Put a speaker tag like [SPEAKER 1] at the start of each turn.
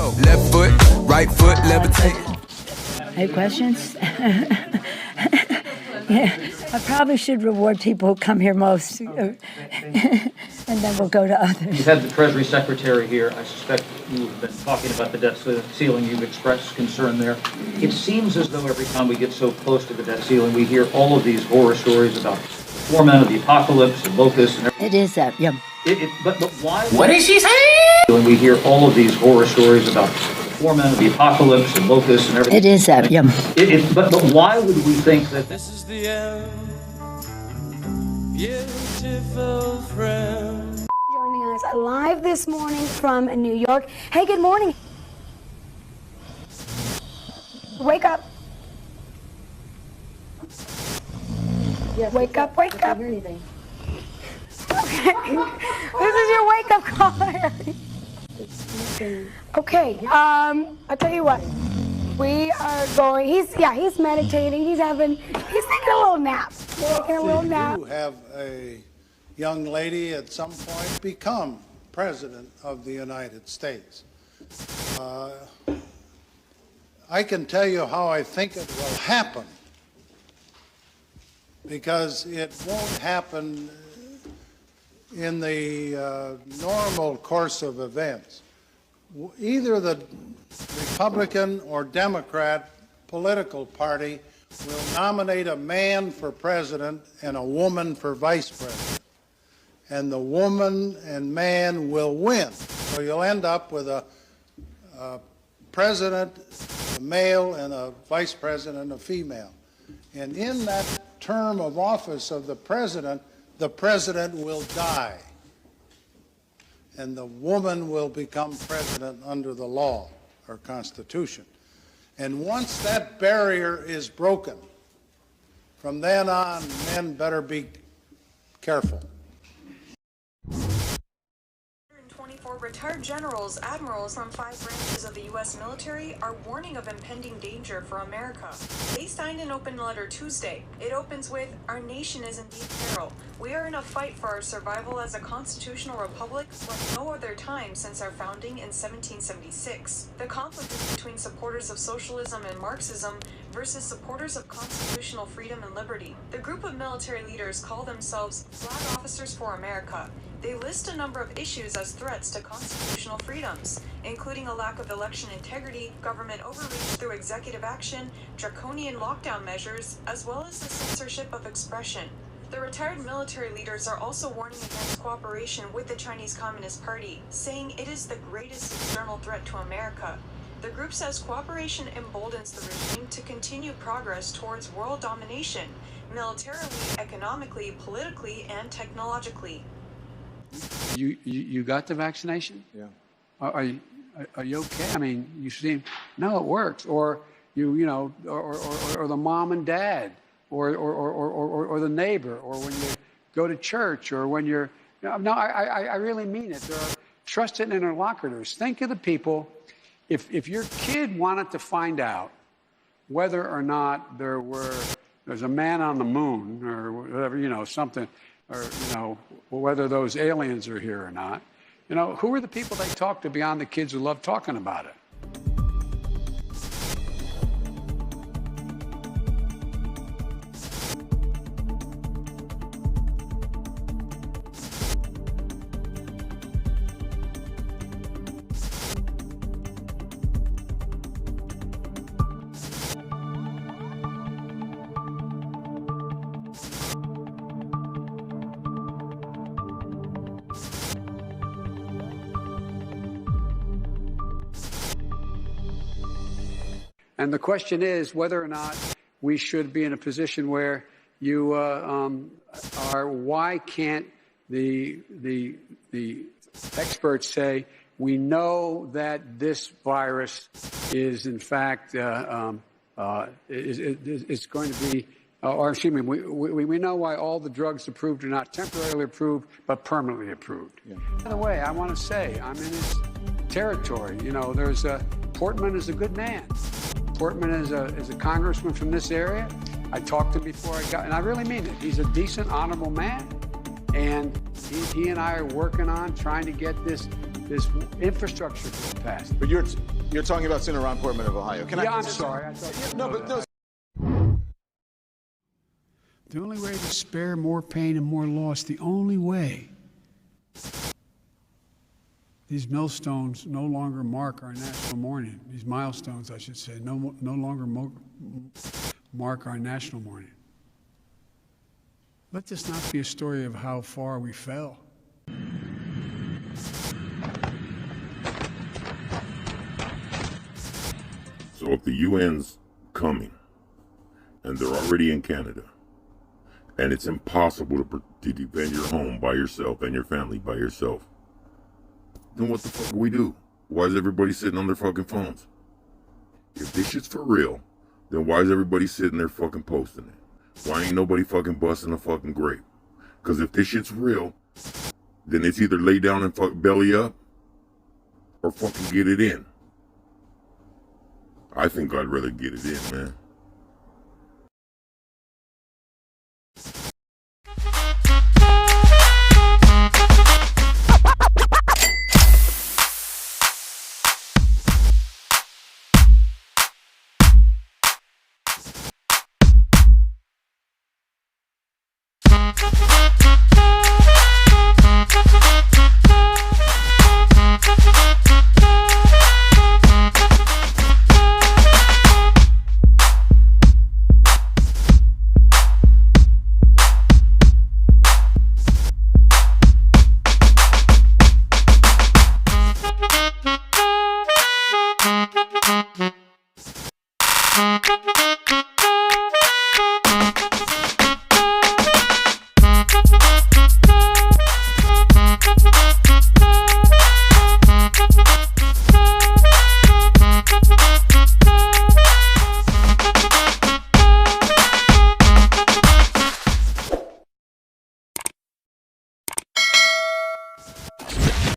[SPEAKER 1] go. Left foot, right foot, levitate.
[SPEAKER 2] Any questions? Yeah, I probably should reward people who come here most, and then we'll go to others.
[SPEAKER 3] You've had the Treasury Secretary here. I suspect you've been talking about the debt ceiling. You've expressed concern there. It seems as though every time we get so close to the debt ceiling, we hear all of these horror stories about the foreman of the apocalypse and locusts. And
[SPEAKER 2] It is that, yeah.
[SPEAKER 3] But why?
[SPEAKER 4] What did she say?
[SPEAKER 3] When we hear all of these horror stories about foremen of the apocalypse and locusts and everything.
[SPEAKER 2] It is that, yeah.
[SPEAKER 3] But why would we think that
[SPEAKER 5] This is the end, beautiful friend.
[SPEAKER 6] Joining us live this morning from New York. Hey, good morning. Wake up.
[SPEAKER 7] Yes,
[SPEAKER 6] Wake up, wake
[SPEAKER 7] I can't
[SPEAKER 6] up.
[SPEAKER 7] hear anything.
[SPEAKER 6] Okay. This is your wake up call, Harry. Okay, I'll tell you what. We are going, he's meditating, he's taking a little nap. Taking a little nap.
[SPEAKER 8] You have a young lady at some point become President of the United States. I can tell you how I think it will happen, because it won't happen in the normal course of events. Either the Republican or Democrat political party will nominate a man for president and a woman for vice president. And the woman and man will win. So you'll end up with a president, a male, and a vice president, a female. And in that term of office of the president will die. And the woman will become president under the law or Constitution. And once that barrier is broken, from then on, men better be careful.
[SPEAKER 9] 124 retired generals, admirals from 5 branches of the U.S. military are warning of impending danger for America. They signed an open letter Tuesday. It opens with, "Our nation is in deep peril. We are in a fight for our survival as a constitutional republic like no other time since our founding in 1776. The conflict is between supporters of socialism and Marxism versus supporters of constitutional freedom and liberty." The group of military leaders call themselves Flag Officers for America. They list a number of issues as threats to constitutional freedoms, including a lack of election integrity, government overreach through executive action, draconian lockdown measures, as well as the censorship of expression. The retired military leaders are also warning against cooperation with the Chinese Communist Party, saying it is the greatest external threat to America. The group says cooperation emboldens the regime to continue progress towards world domination, militarily, economically, politically, and technologically.
[SPEAKER 10] You got the vaccination?
[SPEAKER 8] Yeah.
[SPEAKER 10] Are you okay? I mean, you seem, no, it works. Or or the mom and dad, or the neighbor, or when you go to church, or when you're, no, I really mean it. There are trusted interlocutors. Think of the people. If your kid wanted to find out whether or not there's a man on the moon, or whatever, something, or whether those aliens are here or not, who are the people they talk to beyond the kids who love talking about it? And the question is whether or not we should be in a position where you why can't the experts say we know that this virus is in fact is going to be, or excuse me, we know why all the drugs approved are not temporarily approved but permanently approved. Yeah. By the way, I want to say I'm in his territory. There's Portman is a good man. Portman is a congressman from this area. I talked to him before and I really mean it. He's a decent, honorable man, and he and I are working on trying to get this infrastructure bill passed.
[SPEAKER 4] But you're You're talking about Senator Ron Portman of Ohio.
[SPEAKER 10] I'm sorry. I thought
[SPEAKER 4] No, but no.
[SPEAKER 10] the only way to spare more pain and more loss, the only way, these millstones no longer mark our national mourning. These milestones, I should say, no longer mark our national mourning. Let this not be a story of how far we fell.
[SPEAKER 11] So if the UN's coming, and they're already in Canada, and it's impossible to defend your home by yourself and your family by yourself, then what the fuck do we do? Why is everybody sitting on their fucking phones? If this shit's for real, then why is everybody sitting there fucking posting it? Why ain't nobody fucking busting a fucking grape? Because if this shit's real, then it's either lay down and fuck belly up, or fucking get it in. I think I'd rather get it in, man.